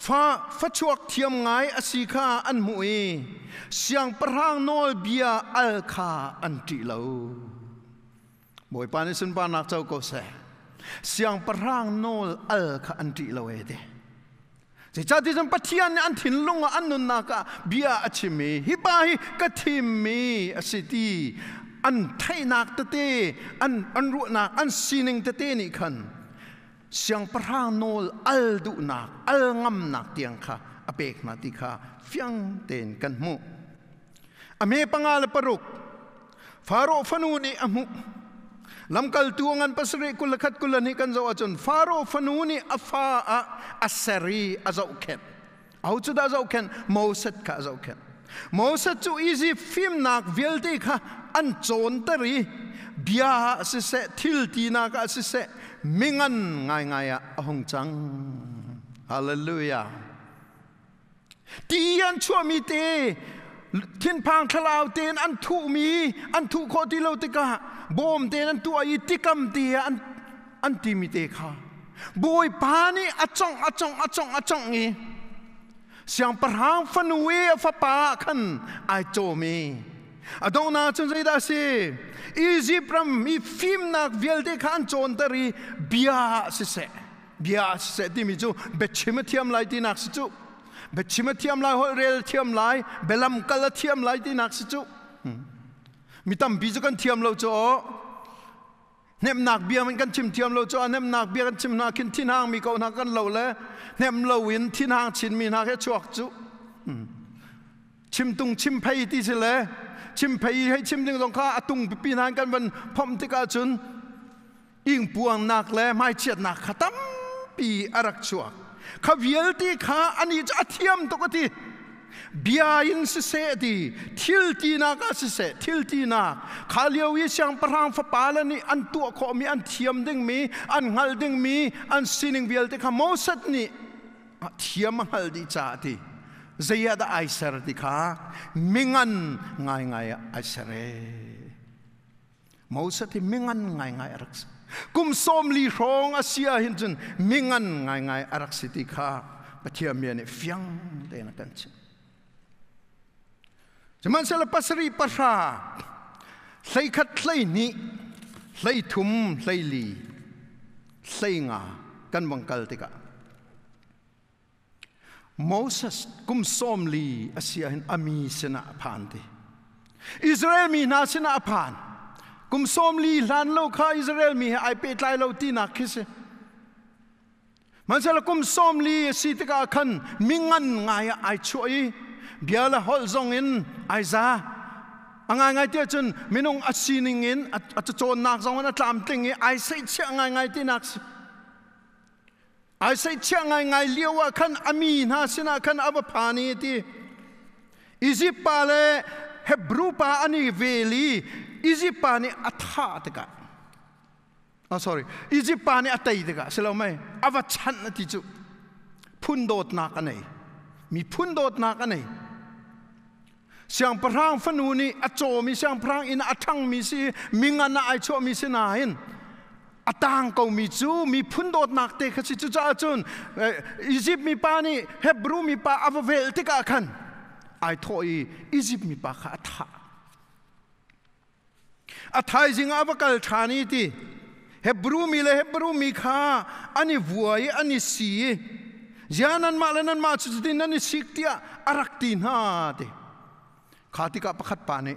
ฟ้าชวกเทียมไงอสิข้าอันมุยเสียงปรางโนลเบียอัลคาอันติเลาบอยปานิสุนปานักเจ้าก็เสียงปรางโนลอัลคาอันติเลาเอเดจะจัดที่จะปะเทียนอันถิ่นลงอันนุนนักเบียอชิมีฮิบาฮิกะทิมีอสิตีอันไทยนักตะเตอันรุนักอันซีนิงตะเตนี่คันเสียงปรางโนลอัลดุนักอัลงำนักเตียงค่ะอเปกนาติค่ะเฟียงเตนกันมุอเมปังอาลปรุกฟาโรฟนูนีอมุลำกัลตัวงันปัสริกุลขัดกุลนิกันจะว่าจนฟาโรฟนูนีอัฟาอัสเซรีอาจาเคนเอาจุดอาจาเคนโมเสสค่ะอาจาเคนโมเสสจูอีซีฟิมนักเวลติค่ะอันโจนตรีเบียสิเสทิลตีนักสิเสมิงันง่ายๆหงจังฮาเลลูยาตีอันชั่วมีเตทินพังทลาวเตนอันทุมีอันทุโคติโลติกะบอมเตนอันตัวอิติกัมเตียอันติมีเตค่ะบอยปานีอจ่องอีเสียงปรางฟันเวฟปาขันไอโจมีอดองนาจนใจได้สิอีจิปต์มีฟิมนักเวลเตขันโจนตรีเบียสิเสที่มีจูเบชิมเทียมไลตีนักสิจู เบชิมาเทียมลายฮอเรลเทียมลายเบลัมกัลเทียมลายที่นักสิจุมีตั้มบีจุกันเทียมเราจ่อเนมนักเบียมันกันชิมเทียมเราจ่อเนมนักเบียกันชิมนักกินที่นางมีเขานักกันเราเลยเนมเราวินที่นางชินมีนักแค่ชวกจุชิมตุงชิมเพย์ที่สิเลยชิมเพย์ให้ชิมดึงตรงข้าตุงปีนานกันวันพอมที่กาจุนอิงปวงนักเลยไม่เฉียดนักขัดตั้มปีอารักชัวข้าเวียลที่ข้าอันนี้จะเทียมตกทีเบียอินสิเสดีทิลตีนักสิเสทิลตีนักข้าเลี้ยววิเชียงประหางฟ้าปาลนี่อันตัวขอมีอันเทียมดึงมีอันหัลดึงมีอันสินิงเวียลที่ข้าโมสัดนี่เทียมหัลดีจ่าทีเจียดไอเสร์ที่ข้ามิงันง่ายไอเสร์โมสัดที่มิงันง่ายรักษกุมสมลีรองอาเซียหินจนมิงันง่ายอารักษติข้าปะเทียมเมียนเฟียงเดนักันชิจะมันเสลปัสรีปัสราใส่ขัดใส่นี้ใส่ทุ่มใส่ลีใส่งากันบังกัลติกาโมเสสกุมสมลีอาเซียหินอามีสนาผ่านติอิสราเอลมีนาสนาผ่านกุมสมลีหลานโลกาอิสราเอลมีไอเป็ดไลโลตีนักคิสมันเสลกุมสมลีสิทกาขันมิงันง่ายไอช่วยเบียร์ละฮอลซงอินไอซาง่ายเดียวจนมินงอัศนิงินอัจโจนนักซงวันตามติงไอใส่เชื่อง่ายที่นักไอใส่เชื่อง่ายเลี้ยวขันอามีนาสินะขันอับพานีที่อิจิปต์ปาเลเฮบรูปาอันนี้เวลีอิจิปต์ปานี่อัฐาตกะsorry อิจิปต์ปานี่อัตยตกะเสร็จแล้วไหมอวัชันนั่นที่จุพุ่นโดดนักอันไหนมีพุ่นโดดนักอันไหนเสียงพรางฟนูนี่อโจมีเสียงพรางอินอัทังมีสิมิงันน่าไอโชมีสินาหินอัตังก็มีจูมีพุ่นโดดนักเตะขจิจุจ้าจุนอิจิปต์มีปานี่เฮบรูมีปาอวเวลติกะขันไอโทอิจิปต์มีปาขาอัฐาอัฐาจริงอวกัลชานีที่เฮบรูมีเลยเฮบรูมีข้าอันนี้วัวอันนี้สียานันมาเลนันมาจุดที่นั่นนี่สิกที่อารักตีน่าเดข้าที่กับขัดปานี่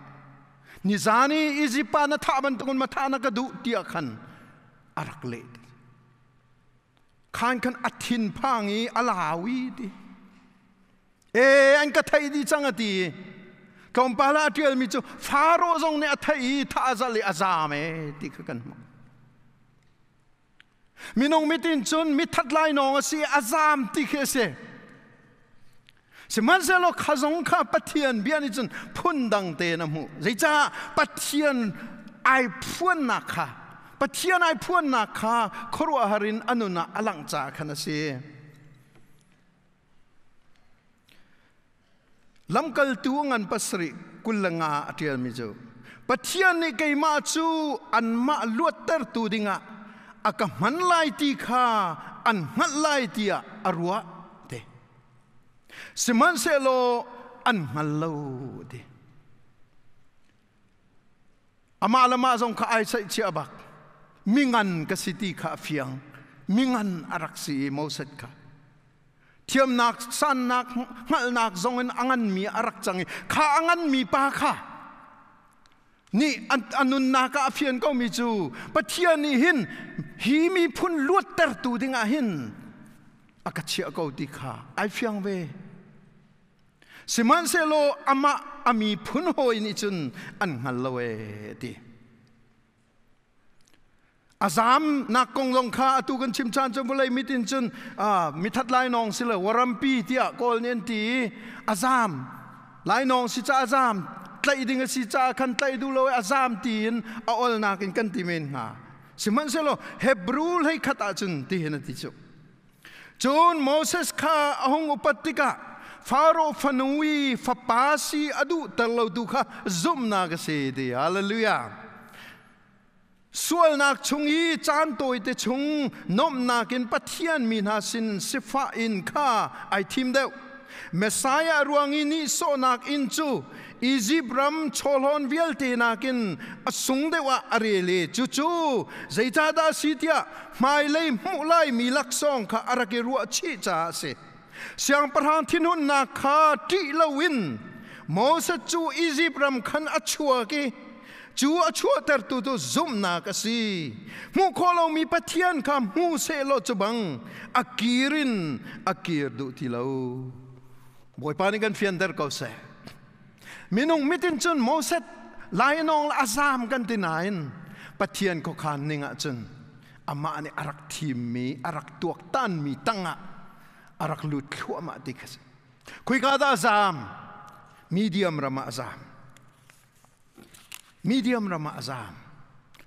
นิจานีอิจิปานะท่าบันตุนมาท่านักดูที่อาคันอารักเลดขันอธินพังอีอาลาวีดีอันก็ไทยดีจังตีกองปาลาเทียลมิจูฟาโรซงเนี่ยไทยท่าจะเลยอาซามที่กันมินงมิตินจุนมิทัดไลนองสิอาซามที่เคเสสมันเซโลขจงข้าปะเทียนเบียนิจุนพุ่นดังเตนะมูใจจ้าปะเทียนไอพุ่นนักข้าปะเทียนไอพุ่นนักข้าครัวหรินอนุนาอลังจาคันเสลำกัลตัวงันปัสริกุลงาเทียนมิจูปะเทียนนี่เกยมาจูอันมาลวดเตอร์ตูดิงะอากามันไลตีข้าอันหัดไลตีอารัวเดสมันเซโลอันหัดโลเดอามาละมาจงข้าไอใส่เชียบักมิงันกสิติข้าเฟียงมิงันอารักษีโมเสสข้าเทียมนักสันนักหัลนักจงอันอันมีอารักจังข้าอันมีปาข้านี่อันนุนนากาเฟียนก็มีจูปะเทียนนี่หินฮีมีพุ่นลวดเตอร์ตูดิงาหินอากาเชียก็ติข้าไอเฟียงเวสิมันเซโลอามาอามีพุ่นโฮยนี่จุนอันฮัลโลเวดีอาซามนักกงลงข้าตูกันชิมชานจมบุเลยมิตินจุนมิทัดไลนองสิเลวรัมปีเตียกอลเนียนตีอาซามไลนองสิจ้าอาซามไตดิ่งสิจ้าคันไตดูเลยอาซามตีนเอาอลนักินกันตีเมนหาสิมันเซโลเฮบรูลให้ขัดจุนตีเห็นติจุจนโมเสสข้าหงอุปติกาฟาโรฟนุวีฟาปาซีอดุตลอดูข้าซุมนากเสดีฮาเลลูยาส่วนนักชงอีจานตัวเตชงน้อมนักินปะเทียนมีนาสินสิฟ้าอินข้าไอทีมเดียวเมสายารวงอินี่โซนักอินจูอีจิปรัมโชลอนวิลเตนักินสุงเดวะอารีเลจูใจจ้าดาสิทยาไม่เลยมุไลมีลักษณ์ข้าอารักรัวชีจ้าเส เสียงประธานที่นุ่นนาคาที่ละวินโมเสสจูอียิปต์รำคันอัชัวกีจูอัชัวเตอร์ตุตุซุมนากสีมูโคเรามีปะเทียนคำมูเซโลจบังอากีรินอากีรดุที่เราบอยปานิกันเฟียนเดอร์ก็เสมินุงมิตินจุนโมเสสไลนองอาซามกันที่ไหนปะเทียนก็ขานนิงะจุนอามาเนี่ยอารักทีมมีอารักตัวตันมีตั้งอะอารักลุดขัวมาดิกสคุยกันอาซามมีเดียมรามาอาซามมีเดียมรามาอาซาม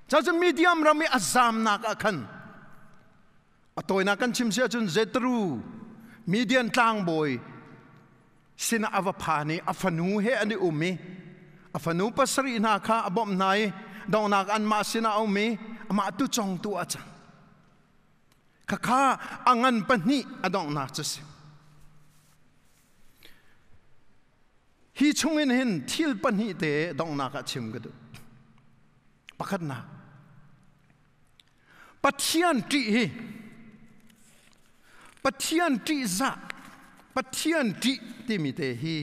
จะจนมีเดียมรามีอาซามนักขันตัวนักขันชิมเสียจนเจตรูมีเดียนต่างบอยสินะอวพานีอฟนูเฮอันนี้มีอฟนูปัสรีนักอบอมนายดองนักอันมาสินะมีมาตุจงตัวจังข้าอังันปนีอดองนักจะสิฮีชงเงินเห็นทิลปนีเตดองนักชิมกันดูปักนาปัทยันตีปัทยันตีจะปัทยันตีที่มีเตฮี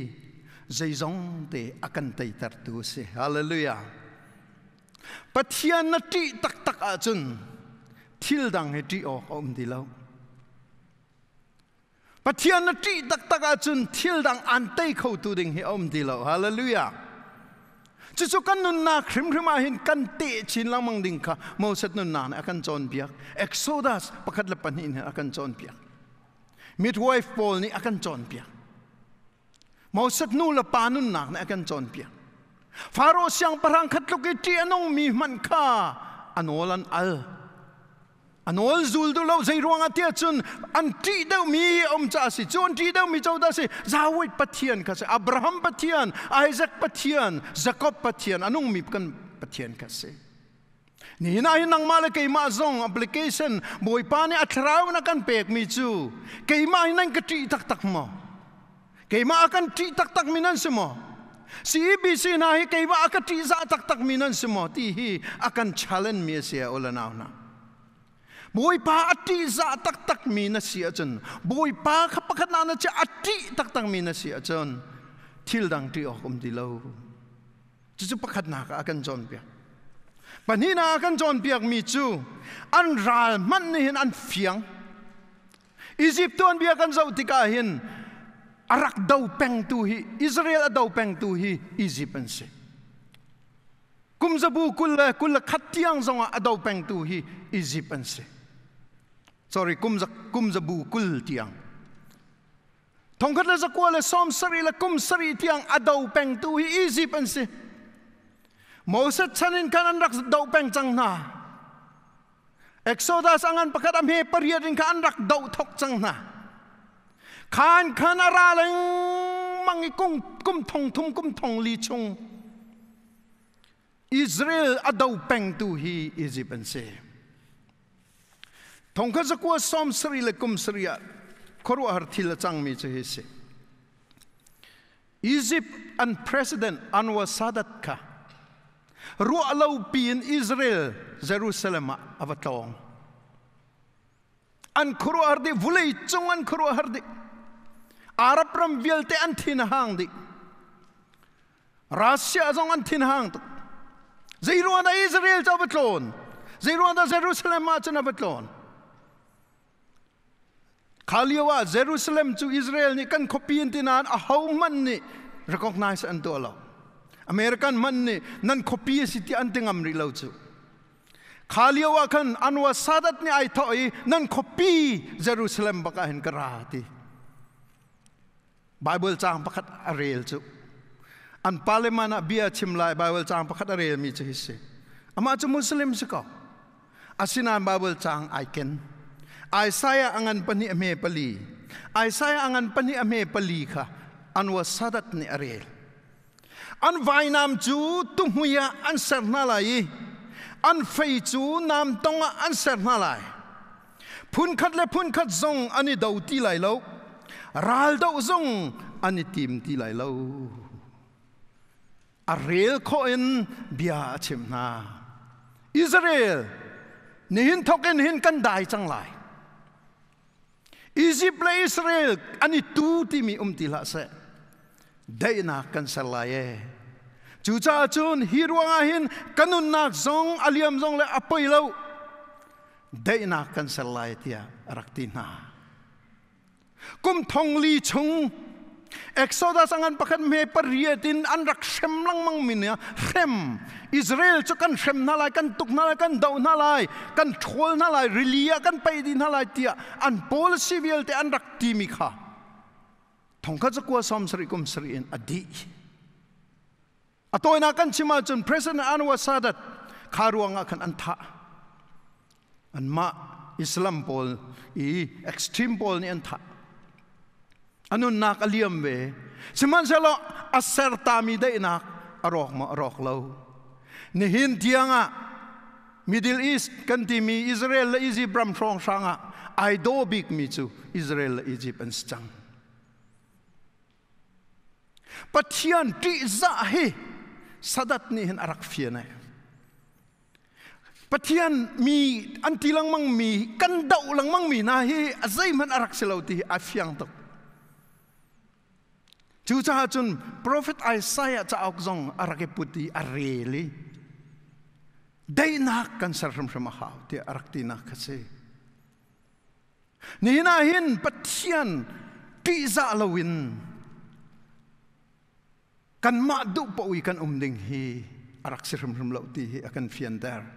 ใจจงเตอกันเตยตัดตัวเสียฮาเลลูยาปัทยันนัตีตักตักอาจุนทิลดังให้ตีออกอมดีแล้วปัทยันนัตีตักตักอาจุนทิลดังอันเตยเข้าตัวดิ่งให้อมดีแล้วฮาเลลูยาจู่ๆกันนุนนาคริมมาเห็นกันเตะชินลังมังดิ่งค่ะโมเสสนุนนาอาการจอนเปียกเอ็กโซดัสประคัดละปันหินอาการจอนเปียกมิดไวฟ์พอลนี่อาการจอนเปียกโมเสสนูละปานุนนาอาการจอนเปียกฟาโรห์ยังปรังคัดลูกที่อันงมีมันค่าอันโอลันอันโอลซูลดูเราใจรวงอาเทียจุนอันที่เดามีอมจ่าสิจนที่เดามีเจ้าดาสิจาวิดปะเทียนค่ะสิอับราฮัมปะเทียนไอแซคปะเทียนยาโคบปะเทียนอันงมีกันปะเทียนค่ะสินี่นายนังมาเลยกี่มาส่งแอปพลิเคชันบอยปานี่อัตราวนักกันเปกมีจูกี่มานั่งกตีตักตักมากี่มาอากันตีตักตักมีนั่นสมอCBC na hi kay ba akati za tak tak minan simo ti hi akan challenge mi sia olanaw na boy pa ati za tak tak mina sia chun boy pa khapakat na cha ati tak tak mina sia chun thil dang ti okom dilo chu pakhat na ka akan jon pia panina akan jon piak mi chu an ral man ni hin an fiang Egypt ton bia kan zau tika hin arak daw peng tu hi Israel daw peng tu hi Egypt an se kum zabu kul khatiang zonga daw peng tu hi Egypt an se sorry kum zabu kul tiang thong khat la zakwa la som sari la kum sari tiang daw peng tu hi Egypt an se Moses chanin kan rak daw peng chang na Exodus angan pakat am he periodin kan rak daw thok chang na kan araleng mangi kum thong li chung Israel adaw peng tu hi Egypt an se thong kha zakwa som sri le kum sriya koru har thil chang mi che he se Egypt an president Anwar Sadat ka ru'alau pin Israel Jerusalem avatong an koru har de vulei chung an koru har de Arab ram vialte an thin hang di Russia zong an thin hang Zairuan da Israel cha batlon Zairuan da Jerusalem ma cha batlon Khaliwa Jerusalem chu Israel ni kan copy tinan a how man ni recognize an to lo American man ni nan copy city an tingam ri lo chu Khaliwa kan Anwar Sadat ni ai thoi nan copy Jerusalem baka hin karati Bible chang pakhat arel chu an parliament bia chimlai Bible chang pakhat arel mi chu hisse ama chu Muslim siko asinan Bible chang icon Isaiah angan pani ame pali Isaiah angan pani ame pali kha Anwar Sadat ni arel an vainam chu tumuya an sarna lai an fei chu nam tonga an sarna lai phun khat zong ani dauti lai lo ral do zong ani tim ti lai lo a rel kho en bia chim na Israel ni hin thoken hin kan dai chang lai อียิปต์และอิสราเอลอันนี้ตูที่มีติละเสได้นักกันสลายจูจ่าจุนฮิรวงหินกันุนนักซงอาลียมซงและอภัยเลวได้นักกันสลายที่รักตินากุมทองลีชงเอ็กโซดัสอันประคันเมปรียดินอันรักเชมลังมังมินเนี่ยเชมอิสราเอลจะกันเชมนาลายกันตุกนาลายกันดาวนาลายกันโชลนาลายริลียกันไปดินนาลายเตียอันโพลซีเวลแต่อันรักทีมิค่ะทองข้าจะกลัวสมสริกุมสริอินอดีอตัวนักกันชิมาจนประธานาธิบดีซาดัดคารวงอาคันอันท่าอันมาอิสลามโพลอีเอ็กซ์ตรีมโพลนี่อันท่าอันนู้นนักอเลียมเวสมันเสลออัสเซอร์ตามีได้นักอรอกมาอรอกเรานี่หินเทียงอ่ะมิดเดิลอีสต์กันที่มีอิสราเอลและอียิปต์รำช่องช่างอ่ะไอโดบิกมีจูอิสราเอลและอียิปต์อันจังปัจจัยที่จะให้สัตว์นี่เห็นอารักฟีนะปัจจัยมีอันที่ลังมังมีกันดาวลังมังมีนะเฮ้ใจมันอารักเสลาที่อาฟียงตกจู่จ้าจนพระเอกไอซายจะเอากงอารักพุทธิอาเรลีได้นักกันสารมหาที่อารักตีนักเสนี่น่าเห็นปัจจัยที่จะลวินกันมาดูปวีกันดิ่งฮีอารักสารมเหล่าที่ฮีอากันเฟียนเดอร์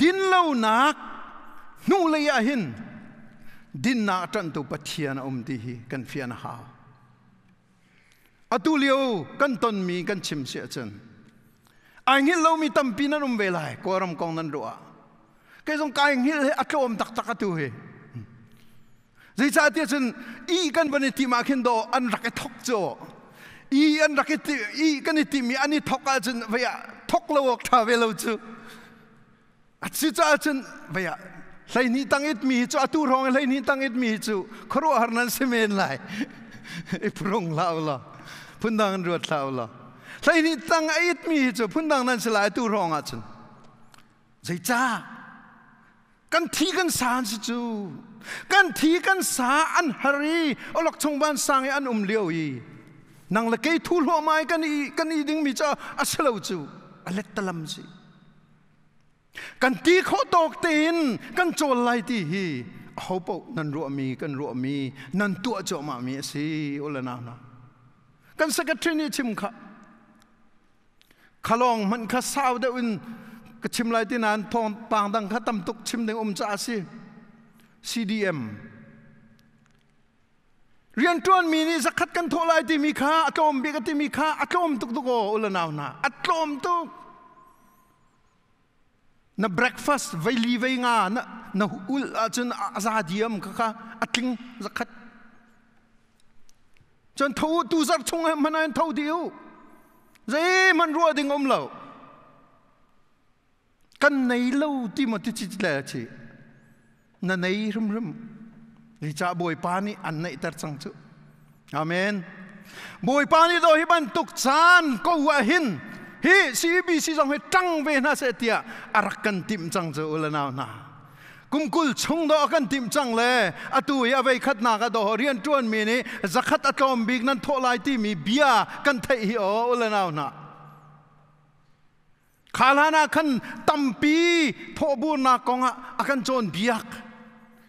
ดินเหล่านักนู่เลยเห็นดินนักจันตุปัจจัยนที่ฮีกันเฟียนหาอตุเลียวกันต้นมีกันชิมเสียจนอันนี้เรามีตั้มปีนั้นเวลาก็รำกองนั้นรัวแค่สงการอย่างนี้อัตโนมัติตักตัวเฮใจชาติจนอีกันวันนี้ที่มาขึ้นโดอันรักทอกโจอีอันรักที่อีกันที่มีอันนี้ทอกจนเวียทอกโลกท่าเวลาจูอัศจรรย์จนเวียไรนี้ตั้งอิดมีจูอัตุร้องไรนี้ตั้งอิดมีจูครัวหานั้นเสมียนไหลพรุ่งเล่าละพุ่นดังรวดเล่าละใส่นี่ตั้งไอ้มีจูพุ่นดังนั้นสลายตู้รองอาจารย์ใจจ้ากันทีกันสารสิจูกันทีกันสาอันฮารีอลักชงบ้านสร้างอันเลี้ยวอีนางละเกยทูลหัวไม้กันอีดึงมีจ้าอัศเลวจูอเล็ดตะลำสิกันทีเขาตอกตีนกันโจลไล่ที่ฮีเขาบอกนั่นรัวมีกันรัวมีนั่นตัวโจมามีสิอุลนานะกันสักทีนี่ชิมข้าขลองมันข้าสาวเดินก็ชิมไล่ที่นั่นทองปางดังข้าตำตุกชิมดึงจ่าสิ CDM เรียนจวนมีนี่สักขัดกันโทไล่ที่มีข้าอัตโมบีกันที่มีข้าอัตโมตุกตุกอุลนานะอัตโมตุกna breakfast vai li vai nga na ul chun azadiam kha atling zakat chun tho tu zar chung manan tho diu zai man ro ding lo kan nei lo ti mo ti chi la chi na nei rum ri cha boi pa ni an nei tar chang chu amen boi pa ni do hi ban tuk chan ko wa hinฮีซีบีซีจงให้จังเวน่าเสียทีอารักกันติมจังเจอละนาวนากุมกุลชงดอกันติมจังเลยอตุยเอาไว้ขัดนากระดอเรียนจวนมีนี่จะขัดอัตลอมบิกนั้นโทลายที่มีเบียกันไทยอ๋อละนาวนาขาลานาขันตัมปีทบูนากองอากันโจนเบียก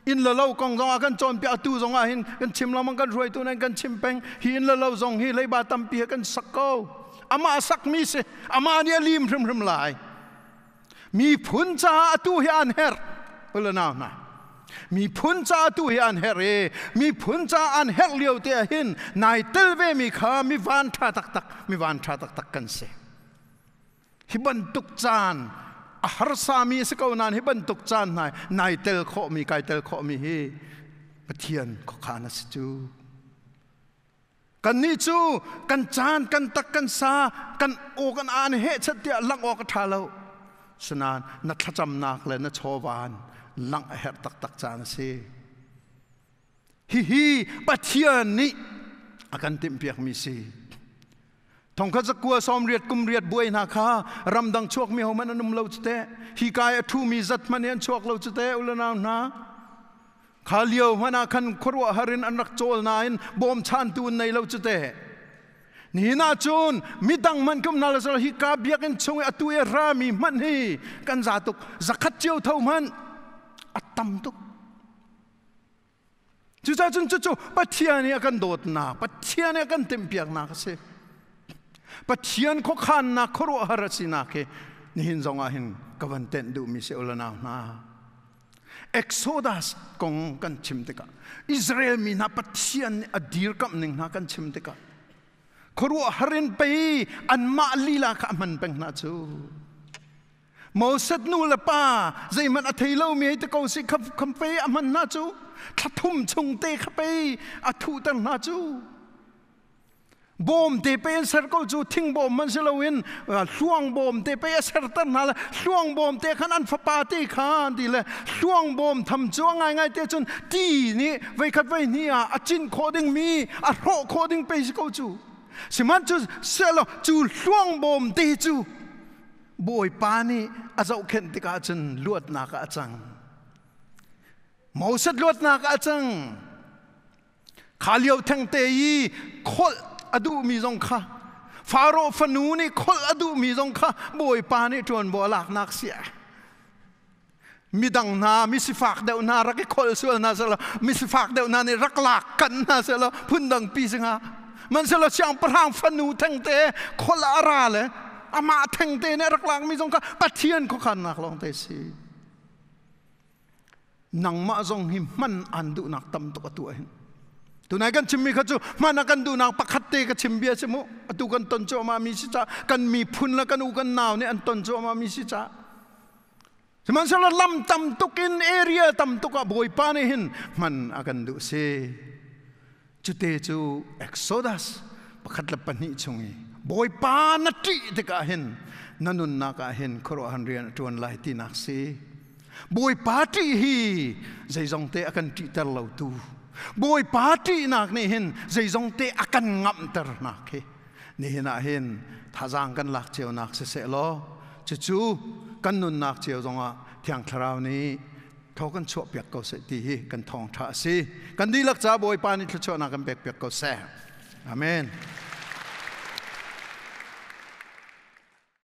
อินละเล่ากองจงอากันโจนเปียตูจงอาหินกันชิมละมันกันรวยตัวนั้นกันชิมแปงฮีอินละเล่าจงฮีเลยบาตัมปีกันสักเก้าอามาสักมีเสอามาเนี่ยลิมริมลายมีพุนจ่าตูเฮียนเฮร์อุลนานะมีพุนจ่าตูเฮียนเฮร์มีพุนจ่าอันเฮร์เลียวเตียหินนายเตลเวมีข้ามีวันท่าตักมีวันท่าตักกันเสฮิบันตุกจานอาหารสามีสกาวนันฮิบันตุกจานนายเตลโคมีไกเตลโคมีฮีปะเทียนขอขานัสจูกันนี่จูกันจานกันตักกันซากันโอกันอ่านเหตุเดียลังออกทาเราสนานนัทจำนักเลยนัทโชวานลังเหตุตักจานสิฮิปัจเจียนนี่อากันติมเปียกมีสิทองข้าจะกลัวซ้อมเรียดกุมเรียดบวยนาคารำดังชวกมีหัวมันนุ่มเราจุดเตะฮิกายทูมีจัดมันเนียนชวกเราจุดเตะอุลนานะ ขาเลียวมานาคันครัวหารินอันรักโจลนายบอมชานตูนในเราจุดเตนี่น่าจูนมิดังมันก็น่าจะฮิกาเบียกันชงอตุเอรามีมันฮีกันจาตุกจักรเจียวเท่ามันอัตตมตุกจู่ปัทยานี่กันโดดนาปัทยานี่กันเต็มเปียกนาเสปัทยานข้อขันนาครัวหาริสินาเคนี่หินจงอาหินกับวันเต็นดูมิเสอุลนานาเอ็กโซดัสกงกันชิมเตกะอิสราเอลมีนาปัทยานอดีร์กับหนึ่งนากันชิมเตกะครัวหารินไปอันมาลีลาข้ามันเป็นนาจูมอสดนูละป้าใจมันอัธยเรามีให้ตะโกสิคำไปอามันนาจูถ้าทุ่มชงเตะเข้าไปอัฐุตันนาจูบอมเตะไปเสร็จก็จูทิ้งบอมมันเสลวินช่วงบอมเตะไปเสร็จตันนั่นแหละช่วงบอมเตะขันอันฟ้าปาตีขันดีเลยช่วงบอมทำจ้วงง่ายๆเตะจนตีนี่ไว้ขัดไว้นี่อาจินโคดิ้งมีอาโรโคดิ้งไปสิก็จูสิมันจูเสลจูช่วงบอมเตะจูบอยปานี่อาจจะเข็นติกาจนลวดนักอาจังมอสดลวดนักอาจังขาเลียวทั้งเตยีคนอดูมีจงค่ะฟาโรฟนูนี่คนอดูมีจงค่ะบอยปานี่จวนบัวหลักนักเสียมีดังนามีสิฝากเดวนารักคนส่วนนาเสละมีสิฝากเดวนานี่รักหลักกันนาเสละพุ่นดังปีสิงามันเสละเชียงพรางฟนูทั้งเตคนละอะไรเลยอามาทั้งเตเนี่ยรักหลักมีจงค่ะปัทเทียนเขาขันนักลองเตสินังมาจงหิมันอันดูนักตำตัวตัวเองตัวไหนกันชิมมีขจูมานักกันดูนักปักขัดเตกันชิมเบียสมุตัวกันต้นโจมามีสิจ้ากันมีพุ่นแล้วกันอูกันหนาวเนี่ยอันต้นโจมามีสิจ้าสมันสละลำตำตุกินเอเรียตำตุกะบอยปานี่หินมันอากันดูเซจุเตจูเอ็กโซดัสปักขัดละปนิชงบอยปานัดจีตกะหินนันุนนักะหินครัวหันเรียนจวนไลตีนักเซบอยปาตีฮีใจจงเตอากันจีตลาวตูบอยปาตีนักนี่เห็นใจจงเตอากันงับตระนักนี่เห็นเห็นท่าจางกันหลักเจียวนักเสลอจู่กันนุนนักเจียวจงอ่ะที่อังคราวนี้เขากันชั่วเปียกเขาเสตีกันทองท่าสีกันดีลักจ้าบอยปานี่ชั่วนักกันเปียกเขาแซ่อาเมน